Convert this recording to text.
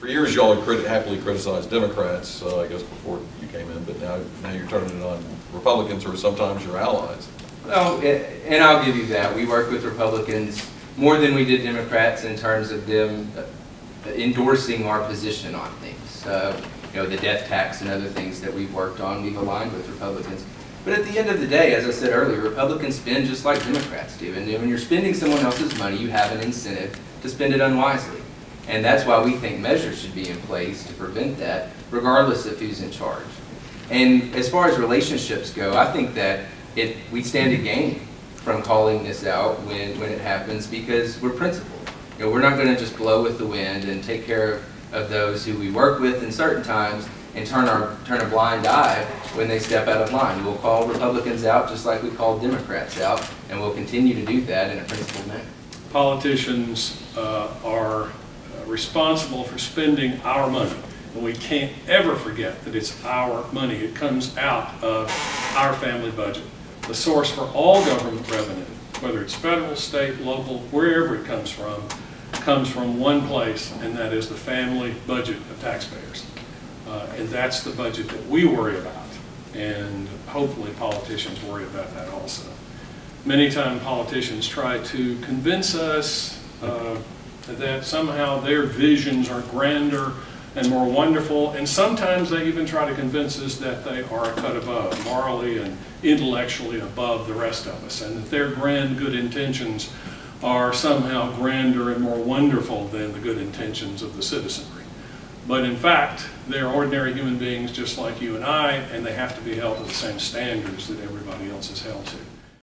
for years y'all had happily criticized Democrats, I guess before you came in, but now you're turning it on Republicans, or sometimes your allies. Well, and I'll give you that. We work with Republicans more than we did Democrats in terms of them endorsing our position on things. You know, the death tax and other things that we've worked on, we've aligned with Republicans. But at the end of the day, as I said earlier, Republicans spend just like Democrats do. And when you're spending someone else's money, you have an incentive to spend it unwisely. And that's why we think measures should be in place to prevent that, regardless of who's in charge. And as far as relationships go, I think that we stand to gain from calling this out when it happens, because we're principled. You know, we're not going to just blow with the wind and take care of those who we work with in certain times and turn a blind eye when they step out of line. We'll call Republicans out just like we called Democrats out, and we'll continue to do that in a principled manner. Politicians are responsible for spending our money, and we can't ever forget that it's our money. It comes out of our family budget. The source for all government revenue, whether it's federal, state, local, wherever it comes from one place, and that is the family budget of taxpayers. And that's the budget that we worry about, and hopefully politicians worry about that also. Many times politicians try to convince us that somehow their visions are grander and more wonderful, and sometimes they even try to convince us that they are a cut above, morally and intellectually above the rest of us, and that their grand good intentions are somehow grander and more wonderful than the good intentions of the citizenry. But in fact, they're ordinary human beings just like you and I, and they have to be held to the same standards that everybody else is held to.